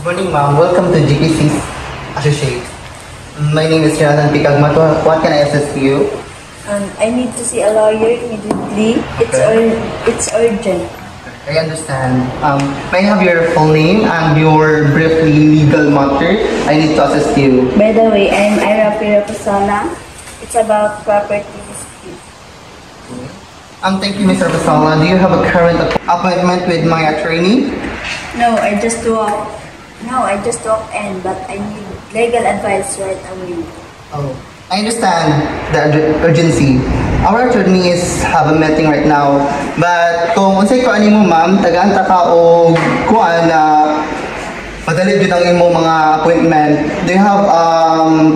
Morning, ma'am. Welcome to GPC Associates. My name is Jonathan Picagmat. What can I assist you? I need to see a lawyer immediately. It's urgent. I understand. May I have your full name and your briefly legal matter? I need to assist you. By the way, I'm Ira Pirapasala. It's about property dispute. Thank you, Mr. Pasala. Do you have a current appointment with my attorney? No, I just walked in, but I need legal advice right away. Oh, I understand the urgency. Our attorneys have a meeting right now. But kung unsay ko ani mo, ma'am, tagaan ta ka og kuan na madali jud ang imo mga appointment. Do you have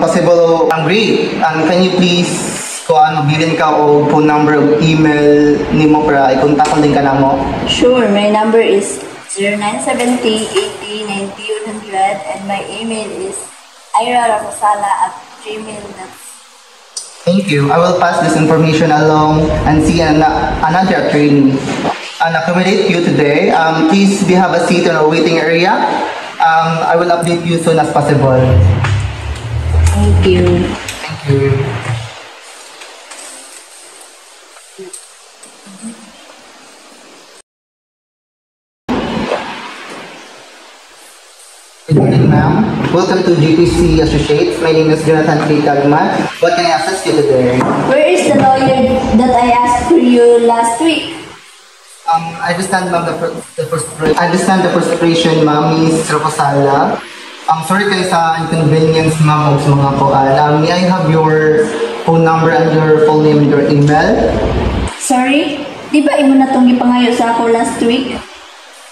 possible great. Can you please kuan bilin ka og phone number o email nimo para i-contact din ka namo? Sure, my number is 0970-80-90-100 and my email is irarapasala@gmail.com. Thank you. I will pass this information along and see another attorney and accommodate you today. Please have a seat in our waiting area. I will update you soon as possible. Thank you. Thank you. Good morning, ma'am. Welcome to GPC Associates. My name is Jonathan Picagmat. What can I assist you today? Where is the lawyer that I asked for you last week? I understand, ma'am, I understand the frustration, ma'am, Ms. Rapasala. Sorry kayo sa inconvenience, ma'am, sa mga koan. May I have your phone number and your full name and your email? Sorry? Di ba imo na itong ipangayo sa ako last week?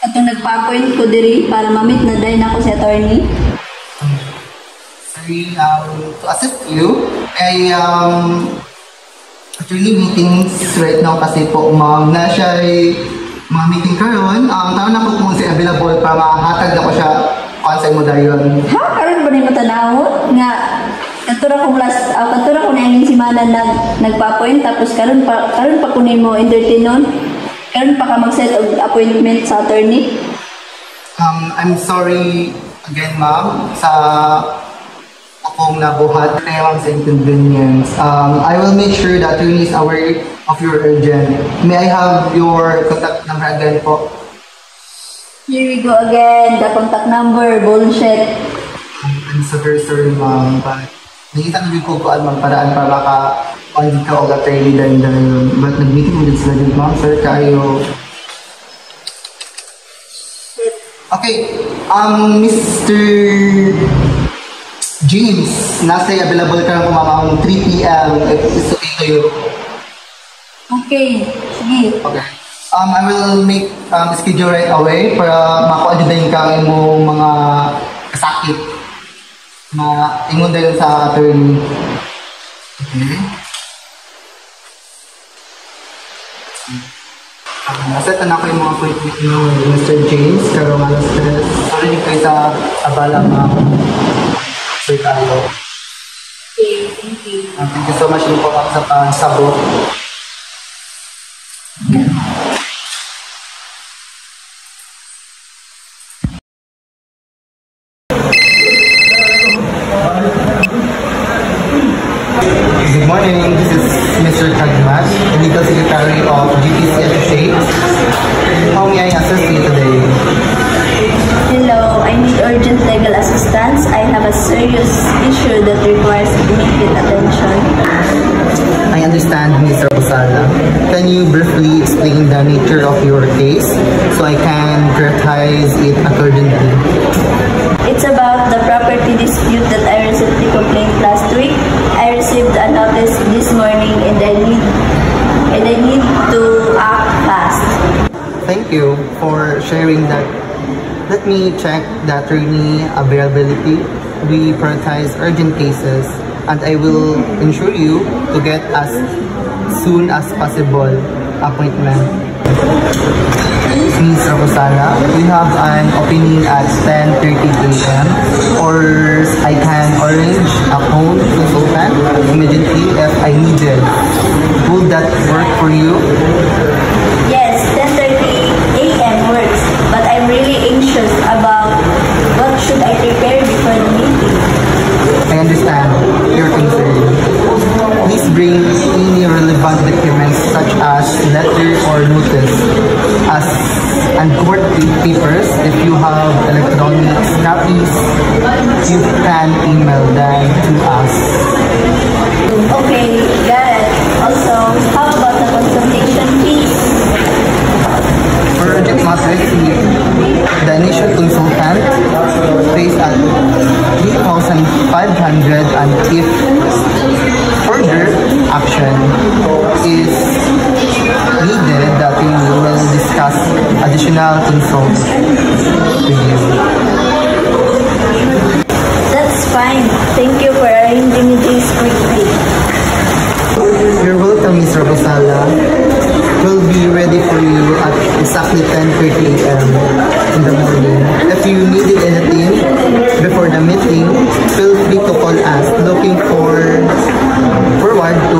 Atong nagpa-appoint ko diri para ma-meet na dahil ako si attorney? Sorry, to assist you, attorney meetings right now kasi po, ma'am, na siya ay mga meeting karon. Taon na po kung siya available para mahatag na ko siya konsay mo dayon. Ha? Karon ba na yung matanawot? Nga, katura ko na yung simana nagpa-appoint tapos karon pa kunin mo entertain nun? Karon pa ka mag-set of appointment sa attorney? I'm sorry again, ma'am, sa akong nabuhat kaya ma'am sa inconvenience. I will make sure that attorney is aware of your urgent. May I have your contact number again po? Here we go again, the contact number, bullshit. I'm so very sorry, ma'am, but nakita ko yung kukuan, ma'am, paraan para maka-on ka o attorney dahil. But nag-meeting mo din sila din, ma'am, sir, kayo. Okay, Mr. James, nasa available ka ng kumamahong 3 p.m. if it's okay to you. Okay, sige. Okay. I will make schedule right away para makuadyahin ka mo mga kasakit na ingon dahil sa attorney. Okay. Naset na ako yung mga appointment ni Mr. James pero malas stress. Sorry din kayo sa abala, ma'am. Sir tayo. Okay, thank you. Thank you so much din po sa pagsabot. Good morning, this is Mr. Kagmas, Legal Secretary of GPC Associates. How may I assist you today? Hello, I need urgent legal assistance. I have a serious issue that requires immediate attention. I understand, Mr. Pasala. Can you briefly explain the nature of your case so I can prioritize it accordingly? It's about the property dispute that I received the complaint last week. I received a notice this morning and I need to act fast. Thank you for sharing that. Let me check the attorney availability. We prioritize urgent cases and I will ensure you to get as soon as possible appointment. Ms. Rapasala, we have an opening at 10:30 a.m. or I can arrange a phone consultant immediately if I need it. Would that work for you? Yes, 10:30 a.m. works, but I'm really anxious about what should if you have electronic copies, you can email them to us. Okay, got it. Also, how about the consultation fees? For urgent matters, the initial consultant pays at 3,500, and if further action is needed, that we will discuss additional consult with you. That's fine. Thank you for arranging this quickly. You're welcome, Mr. Rosala. We'll be ready for you at exactly 10:30 a.m. in the morning. If you needed anything before the meeting, feel free to call us. Looking forward to